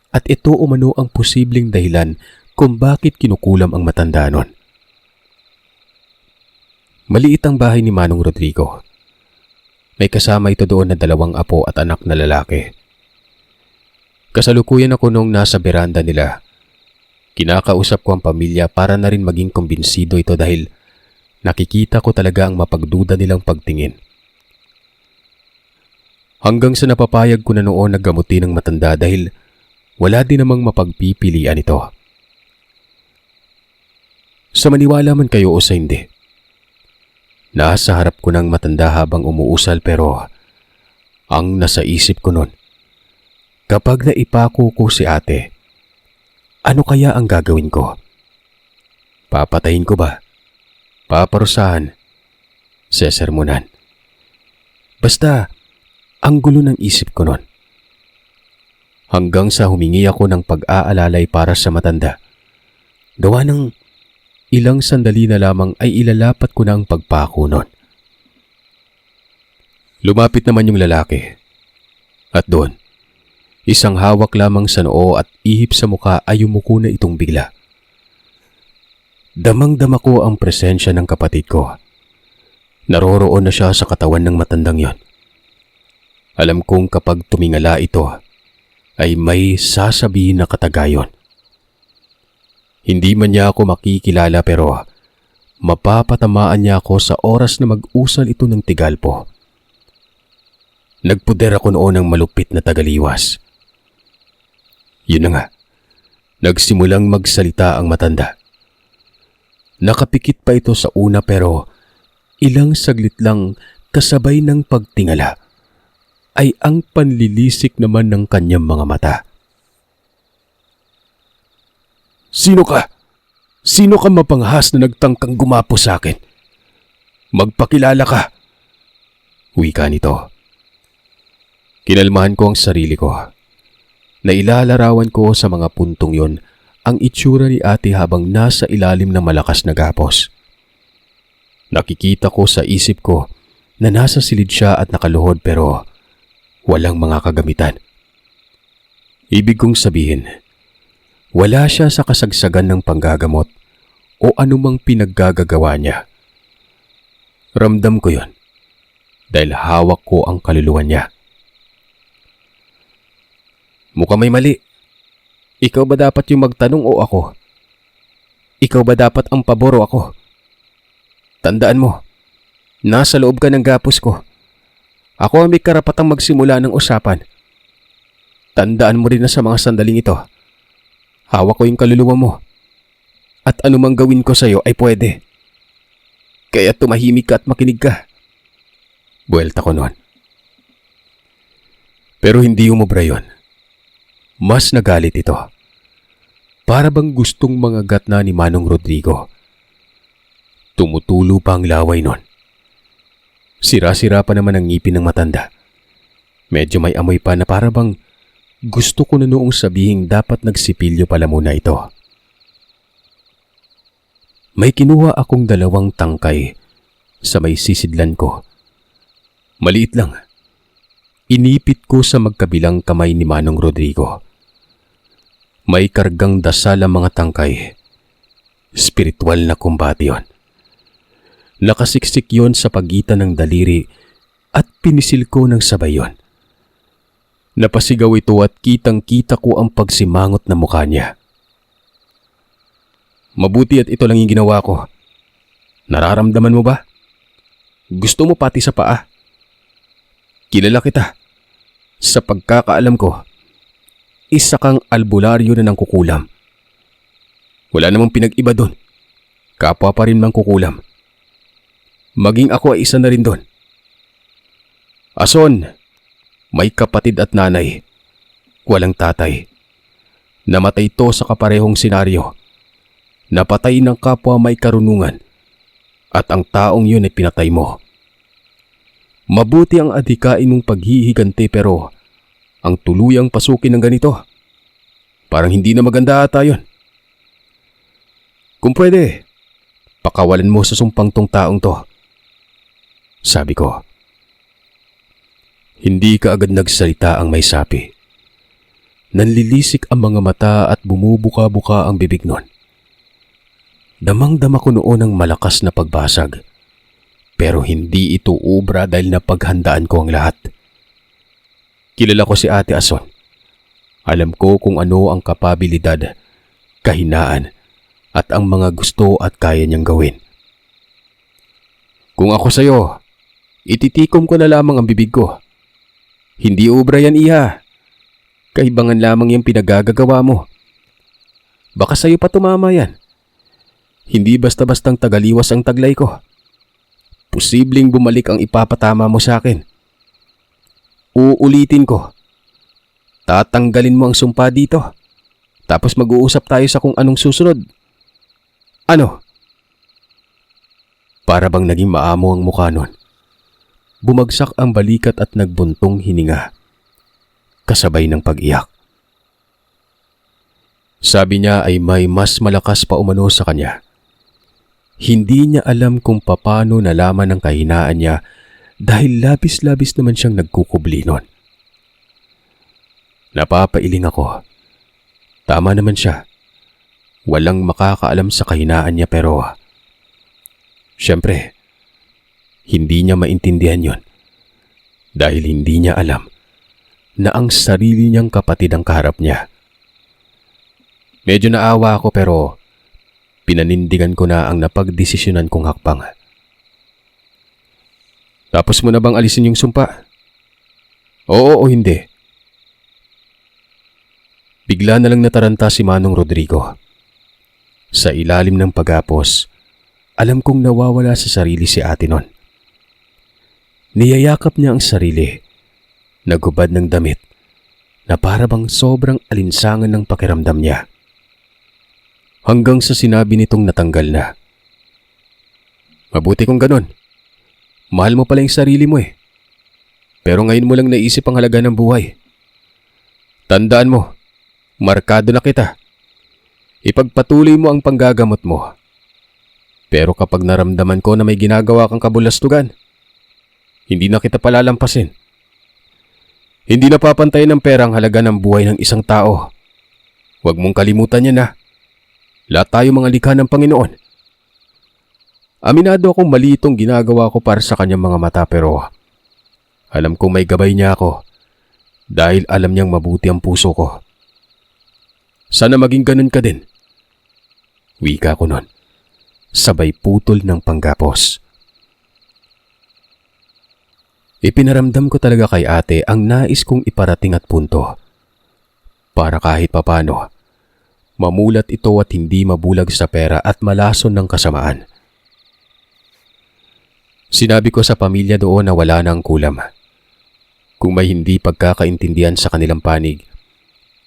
At ito umano ang posibleng dahilan kung bakit kinukulam ang matanda nun. Maliit ang bahay ni Manong Rodrigo. May kasama ito doon na 2 apo at anak na lalaki. Kasalukuyan ako nung nasa beranda nila. Kinakausap ko ang pamilya para na rin maging kumbinsido ito dahil nakikita ko talaga ang mapagduda nilang pagtingin. Hanggang sa napapayag ko na noon na gamutin ng matanda dahil wala din namang mapagpipilian ito. Sa maniwala man kayo o sa hindi, nasa harap ko ng matanda habang umuusal pero ang nasa isip ko noon, kapag naipako ko si ate, ano kaya ang gagawin ko? Papatayin ko ba? Paparusahan? Sesermonan? Basta, ang gulo ng isip ko noon. Hanggang sa humingi ako ng pag-aalalay para sa matanda. Gawa ng ilang sandali na lamang ay ilalapat ko na ang pagpako noon. Lumapit naman yung lalaki. At doon, isang hawak lamang sa noo at ihip sa muka ay yumuko na itong bigla. Damang-dama ko ang presensya ng kapatid ko. Naroroon na siya sa katawan ng matandang yon. Alam kong kapag tumingala ito, ay may sasabihin na katagayon. Hindi man niya ako makikilala pero mapapatamaan niya ako sa oras na mag-usal ito ng tigalpo. Nagpuder ako noon ng malupit na tagaliwas. Yun na nga, nagsimulang magsalita ang matanda. Nakapikit pa ito sa una pero ilang saglit lang kasabay ng pagtingala ay ang panlilisik naman ng kanyang mga mata. Sino ka? Sino ka mapanghas na nagtangkang gumapo sa akin? Magpakilala ka. Wika nito. Kinalmahan ko ang sarili ko. Nailalarawan ko sa mga puntong yon ang itsura ni ate habang nasa ilalim ng malakas na gapos. Nakikita ko sa isip ko na nasa silid siya at nakaluhod pero walang mga kagamitan. Ibig kong sabihin, wala siya sa kasagsagan ng panggagamot o anumang pinaggagawa niya. Ramdam ko yon dahil hawak ko ang kaluluwa niya. Mukhang may mali. Ikaw ba dapat yung magtanong o ako? Ikaw ba dapat ang pabor o ako? Tandaan mo, nasa loob ka ng gapos ko. Ako ang may karapatang magsimula ng usapan. Tandaan mo rin na sa mga sandaling ito, hawak ko yung kaluluwa mo. At anumang gawin ko sa'yo ay pwede. Kaya tumahimik ka at makinig ka. Buwelta ko noon. Pero hindi umubra yun. Mas nagalit ito. Para bang gustong mangagat na ni Manong Rodrigo. Tumutulo pa ang laway nun. Sira-sira pa naman ang ngipin ng matanda. Medyo may amoy pa na para bang gusto ko na noong sabihing dapat nagsipilyo pala muna ito. May kinuha akong 2 tangkay sa may sisidlan ko. Maliit lang. Inipit ko sa magkabilang kamay ni Manong Rodrigo. May kargang dasal ang mga tangkay. Spiritual na kumbate yon. Nakasiksik yon sa pagitan ng daliri at pinisil ko ng sabay yon. Napasigaw ito at kitang-kita ko ang pagsimangot na mukha niya. Mabuti at ito lang yung ginawa ko. Nararamdaman mo ba? Gusto mo pati sa paa? Kilala kita. Sa pagkakaalam ko, isa kang albularyo na ng kukulam. Wala namang pinag-iba doon. Kapwa pa rin mang kukulam. Maging ako ay isa na rin doon. Ason, may kapatid at nanay. Walang tatay. Namatay ito sa kaparehong senaryo. Napatay ng kapwa may karunungan. At ang taong yun ay pinatay mo. Mabuti ang adhikain mong paghihiganti pero ang tuluyang pasukin ng ganito, parang hindi na maganda ata yun. Kung pwede, pakawalan mo sa sumpang tong taong to. Sabi ko. Hindi ka agad nagsalita ang may sapi. Nanlilisik ang mga mata at bumubuka-buka ang bibig nun. Damang-dama ko noon ang malakas na pagbasag. Pero hindi ito ubra dahil napaghandaan ko ang lahat. Kilala ko si Ate Ason. Alam ko kung ano ang kapabilidad, kahinaan, at ang mga gusto at kaya niyang gawin. Kung ako sa'yo, ititikom ko na lamang ang bibig ko. Hindi obra yan, iha. Kaibangan lamang yung pinagagagawa mo. Baka sa'yo pa tumama yan. Hindi basta-bastang tagaliwas ang taglay ko. Posibleng bumalik ang ipapatama mo sa akin. Uulitin ko. Tatanggalin mo ang sumpa dito. Tapos mag-uusap tayo sa kung anong susunod. Ano? Para bang naging maamo ang mukha nun. Bumagsak ang balikat at nagbuntong hininga. Kasabay ng pag-iyak. Sabi niya ay may mas malakas pa umano sa kanya. Hindi niya alam kung paano nalaman ang kahinaan niya dahil labis-labis naman siyang nagkukubli nun. Napapailing ako. Tama naman siya. Walang makakaalam sa kahinaan niya pero siyempre, hindi niya maintindihan yon dahil hindi niya alam na ang sarili niyang kapatid ang kaharap niya. Medyo naawa ako pero pinanindigan ko na ang napagdesisyonan kong hakbang. Tapos mo na bang alisin yung sumpa? Oo o hindi? Bigla na lang nataranta si Manong Rodrigo. Sa ilalim ng pagapos, alam kong nawawala sa sarili si ate nun. Niyayakap niya ang sarili, nagubad ng damit, na para bang sobrang alinsangan ng pakiramdam niya. Hanggang sa sinabi nitong natanggal na. Mabuti kung ganon. Mahal mo pala yung sarili mo eh. Pero ngayon mo lang naisip ang halaga ng buhay. Tandaan mo, markado na kita. Ipagpatuloy mo ang panggagamot mo. Pero kapag naramdaman ko na may ginagawa kang kabulastugan, hindi na kita palalampasin. Hindi napapantay ng pera ang halaga ng buhay ng isang tao. Huwag mong kalimutan yan ha. Lahat tayo mga likha ng Panginoon. Aminado akong mali itong ginagawa ko para sa kanyang mga mata pero alam kong may gabay niya ako dahil alam niyang mabuti ang puso ko. Sana maging ganun ka din. Wika ko nun, sabay putol ng panggapos. Ipinaramdam ko talaga kay ate ang nais kong iparating at punto. Para kahit papano, mamulat ito at hindi mabulag sa pera at malason ng kasamaan. Sinabi ko sa pamilya doon na wala na ang kulam. Kung may hindi pagkakaintindihan sa kanilang panig,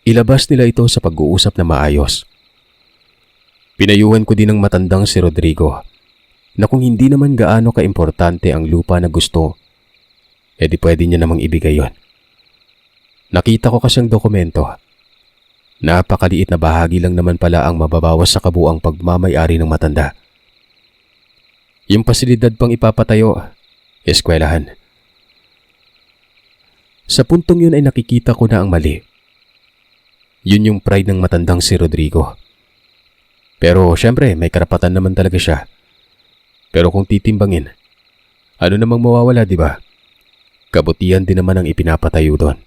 ilabas nila ito sa pag-uusap na maayos. Pinayuhan ko din ng matandang si Rodrigo na kung hindi naman gaano kaimportante ang lupa na gusto, edi pwede niya namang ibigay yon. Nakita ko kasi ang dokumento. Napakaliit na bahagi lang naman pala ang mababawas sa kabuang pagmamay-ari ng matanda. Yung pasilidad pang ipapatayo, eskwelahan. Sa puntong yun ay nakikita ko na ang mali. Yun yung pride ng matandang si Rodrigo. Pero syempre may karapatan naman talaga siya. Pero kung titimbangin, ano namang mawawala, di ba? Kabutihan din naman ang ipinapatayo doon.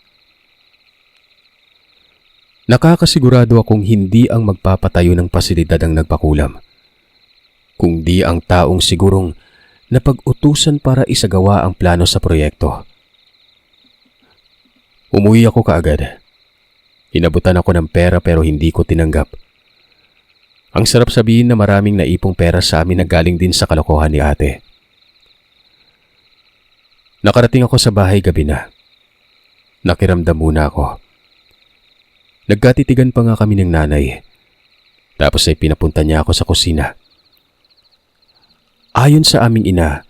Nakakasigurado akong hindi ang magpapatayo ng pasilidad ang nagpakulam, kundi ang taong sigurong napag-utusan para isagawa ang plano sa proyekto. Umuwi ako kaagad. Inabutan ako ng pera pero hindi ko tinanggap. Ang sarap sabihin na maraming naipong pera sa amin na galing din sa kalokohan ni ate. Nakarating ako sa bahay gabi na. Nakiramdam muna ako. Nagkatitigan pa nga kami ng nanay. Tapos ay pinapunta niya ako sa kusina. Ayon sa aming ina,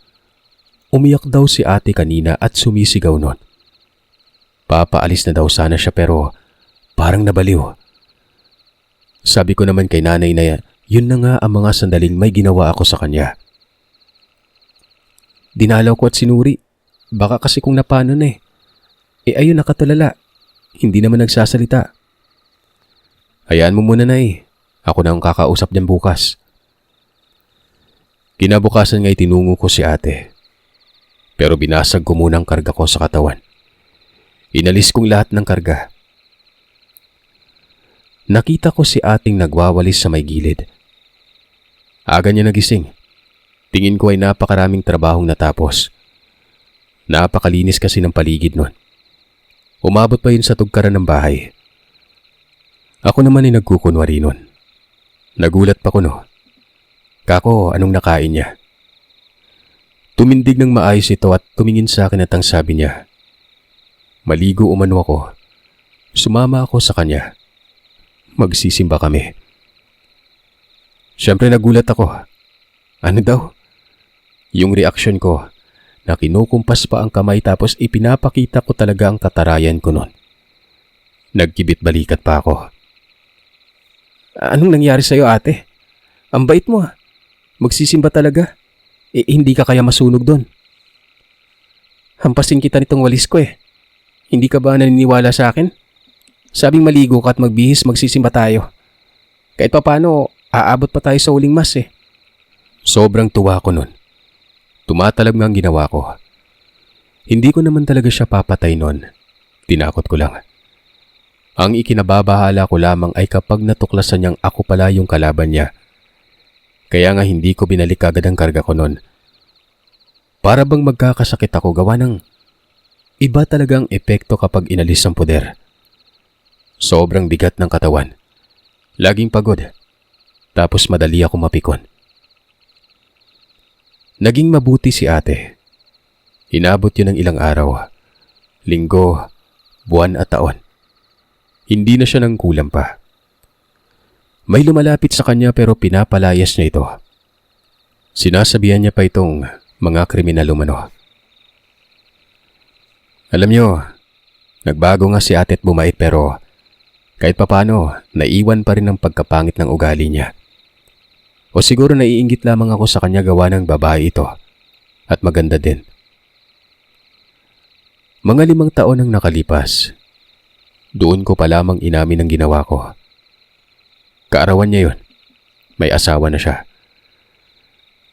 umiyak daw si ate kanina at sumisigaw nun. Papaalis na daw sana siya pero parang nabaliw. Sabi ko naman kay nanay na yun na nga ang mga sandaling may ginawa ako sa kanya. Dinalaw ko at sinuri. Baka kasi kung napanon eh. Ayun nakatulala. Hindi naman nagsasalita. Hayaan mo muna na eh. Ako na ang kakausap niyan bukas. Kinabukasan nga'y tinungo ko si ate. Pero binasag ko muna ang karga ko sa katawan. Inalis kong lahat ng karga. Nakita ko si ating nagwawalis sa may gilid. Aga niya nagising. Tingin ko ay napakaraming trabahong natapos. Napakalinis kasi ng paligid nun. Umabot pa yun sa tugkaran ng bahay. Ako naman ay nagkukunwari nun. Nagulat pa ko no. Kako, anong nakain niya? Tumindig ng maayos ito at tumingin sa akin at ang sabi niya, maligo umano ako. Sumama ako sa kanya. Magsisimba kami. Siyempre nagulat ako. Ano daw? Yung reaksyon ko, na kinukumpas pa ang kamay tapos ipinapakita ko talaga ang katarayan ko nun. Nagkibit balikat pa ako. Anong nangyari sa'yo, ate? Ang bait mo ah. Magsisimba talaga. Hindi ka kaya masunog doon. Hampasin kita nitong walis ko eh. Hindi ka ba naniniwala sa akin? Sabing maligo ka at magbihis, magsisimba tayo. Kahit papano, aabot pa tayo sa huling mas eh. Sobrang tuwa ko nun. Tumatalab nga ang ginawa ko. Hindi ko naman talaga siya papatay nun. Tinakot ko lang. Ang ikinababahala ko lamang ay kapag natuklasan niyang ako pala yung kalaban niya. Kaya nga hindi ko binalik agad ang karga ko nun. Para bang magkakasakit ako gawa ng iba talagang epekto kapag inalis ang puder. Sobrang bigat ng katawan. Laging pagod. Tapos madali ako mapikon. Naging mabuti si ate. Inabot yun ng ilang araw. Linggo, buwan at taon. Hindi na siya nang kulang pa. May lumalapit sa kanya pero pinapalayas niya ito. Sinasabihan niya pa itong mga kriminal umano. Alam niyo, nagbago nga si ate at bumait pero kahit papano, naiwan pa rin ang pagkapangit ng ugali niya. O siguro naiinggit lamang ako sa kanya gawa ng babae ito at maganda din. Mga 5 taon ang nakalipas. Doon ko pa lamang inamin ang ginawa ko. Kaarawan niya yun. May asawa na siya.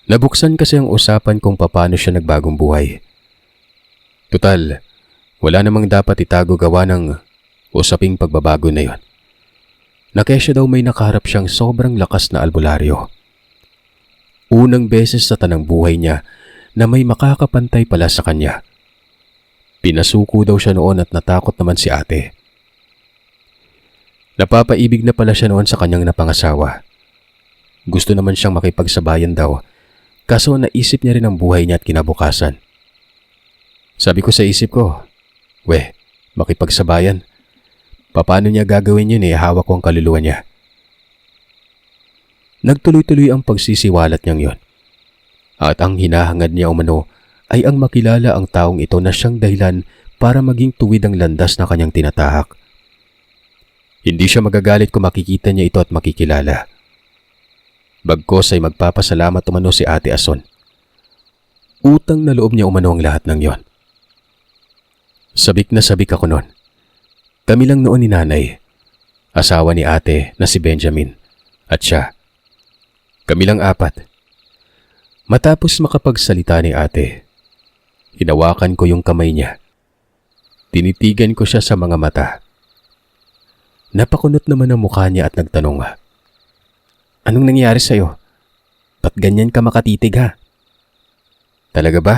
Nabuksan kasi ang usapan kung paano siya nagbagong buhay. Tutal, wala namang dapat itago gawa ng usaping pagbabago na yun. Na kesyo daw may nakaharap siyang sobrang lakas na albularyo. Unang beses sa tanang buhay niya na may makakapantay pala sa kanya. Pinasuko daw siya noon at natakot naman si ate. Napapaibig na pala siya noon sa kanyang napangasawa. Gusto naman siyang makipagsabayan daw, kaso naisip niya rin ang buhay niya at kinabukasan. Sabi ko sa isip ko, makipagsabayan. Paano niya gagawin yun hawak ko ang kaluluwa niya. Nagtuloy-tuloy ang pagsisiwalat niyang yon. At ang hinahangad niya umano ay ang makilala ang taong ito na siyang dahilan para maging tuwid ang landas na kanyang tinatahak. Hindi siya magagalit kung makikita niya ito at makikilala. Bagkos ay magpapasalamat umano si Ate Ason. Utang na loob niya umano ang lahat ng yon. Sabik na sabik ako noon. Kami lang noon ni nanay, asawa ni ate na si Benjamin, at siya. Kami lang 4. Matapos makapagsalita ni ate, hinawakan ko yung kamay niya. Tinitigan ko siya sa mga mata. Napakunot naman ang mukha niya at nagtanong, anong nangyari sa'yo? Ba't ganyan ka makatitig ha? Talaga ba?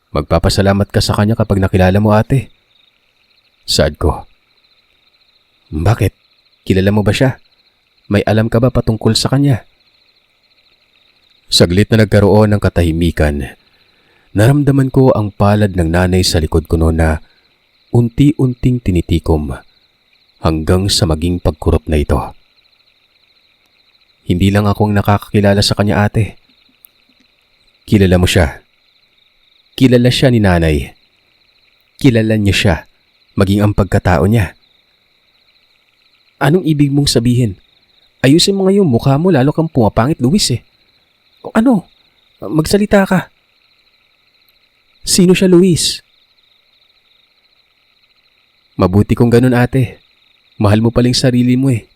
Magpapasalamat ka sa kanya kapag nakilala mo ate. Saad ko. Bakit? Kilala mo ba siya? May alam ka ba patungkol sa kanya? Saglit na nagkaroon ng katahimikan. Naramdaman ko ang palad ng nanay sa likod ko noon na unti-unting tinitikom hanggang sa maging pagkurot na ito. Hindi lang ako ang nakakakilala sa kanya ate. Kilala mo siya. Kilala siya ni nanay. Kilala niya siya, maging ang pagkatao niya. Anong ibig mong sabihin? Ayusin mo ngayon mukha mo, lalo kang pumapangit, Luis eh. O ano? Magsalita ka. Sino siya, Luis? Mabuti kung ganun ate. Mahal mo paling sarili mo eh.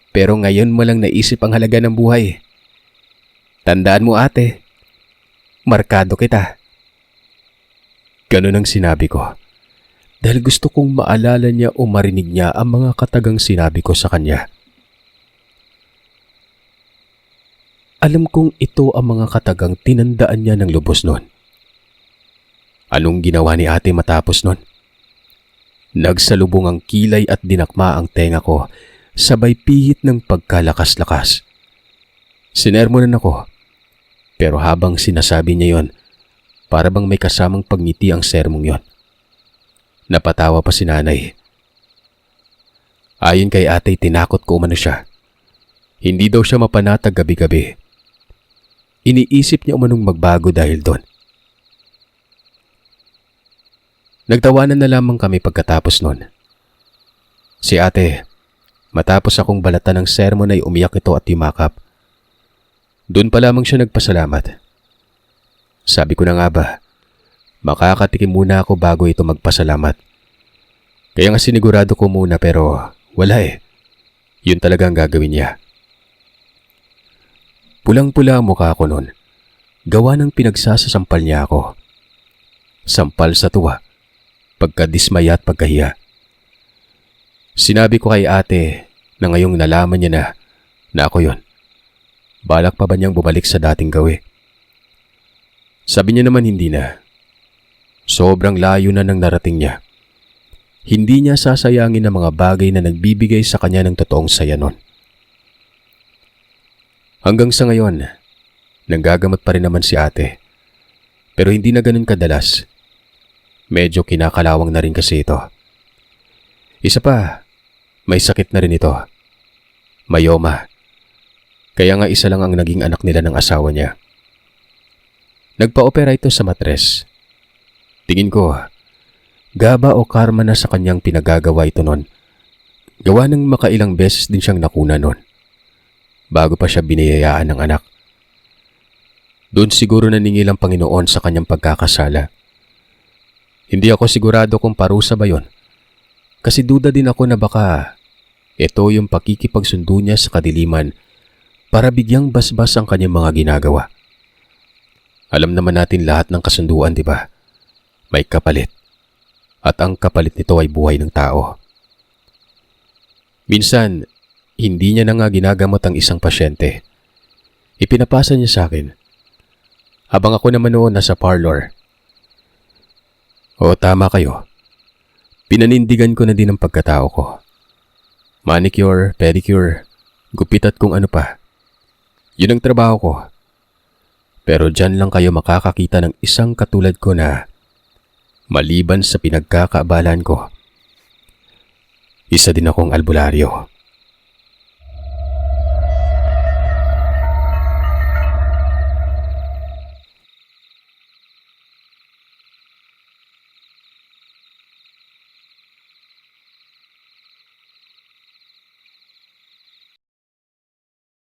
Pero ngayon mo lang naisip ang halaga ng buhay. Tandaan mo ate, markado kita. Ganun ang sinabi ko. Dahil gusto kong maalala niya o marinig niya ang mga katagang sinabi ko sa kanya. Alam kong ito ang mga katagang tinandaan niya ng lubos noon. Anong ginawa ni ate matapos noon? Nagsalubong ang kilay at dinakma ang tenga ko, sabay pihit ng pagkalakas-lakas. Sinermonan ako, pero habang sinasabi niya yon, para bang may kasamang pagngiti ang sermong yon. Napatawa pa si nanay. Ayon kay ate, tinakot ko umano siya. Hindi daw siya mapanatag gabi-gabi. Iniisip niya umanong magbago dahil doon. Nagtawanan na lamang kami pagkatapos noon. Si ate, matapos akong balatan ng sermon ay umiyak ito at yumakap. Doon pa lamang siya nagpasalamat. Sabi ko na nga ba, makakatikim muna ako bago ito magpasalamat. Kaya nga sinigurado ko muna pero wala eh. Yun talaga ang gagawin niya. Pulang-pula ang mukha ko noon. Gawa ng pinagsasasampal niya ako. Sampal sa tuwa, pagkadismaya at pagkahiya. Sinabi ko kay ate na ngayong nalaman niya na ako yon. Balak pa ba niyang bumalik sa dating gawi? Sabi niya naman hindi na. Sobrang layo na ng narating niya. Hindi niya sasayangin ang mga bagay na nagbibigay sa kanya ng totoong saya noon. Hanggang sa ngayon, nanggagamot pa rin naman si ate. Pero hindi na ganun kadalas. Medyo kinakalawang na rin kasi ito. Isa pa, may sakit na rin ito. Myoma. Kaya nga isa lang ang naging anak nila ng asawa niya. Nagpa-opera ito sa matres. Tingin ko, gaba o karma na sa kanyang pinagagawa ito noon. Gawa ng makailang beses din siyang nakuna noon. Bago pa siya biniyayaan ng anak. Doon siguro naningil ang Panginoon sa kanyang pagkakasala. Hindi ako sigurado kung parusa ba yon. Kasi duda din ako na baka ito yung pakikipagsundo niya sa kadiliman para bigyang basbas ang kanyang mga ginagawa. Alam naman natin lahat ng kasunduan, di ba? May kapalit. At ang kapalit nito ay buhay ng tao. Minsan, hindi niya na nga ginagamot ang isang pasyente. Ipinapasa niya sa akin. Habang ako naman noon nasa parlor. O tama kayo. Pinanindigan ko na din ang pagkatao ko. Manicure, pedicure, gupit at kung ano pa. Yun ang trabaho ko. Pero dyan lang kayo makakakita ng isang katulad ko na maliban sa pinagkakaabalan ko, isa din akong albularyo.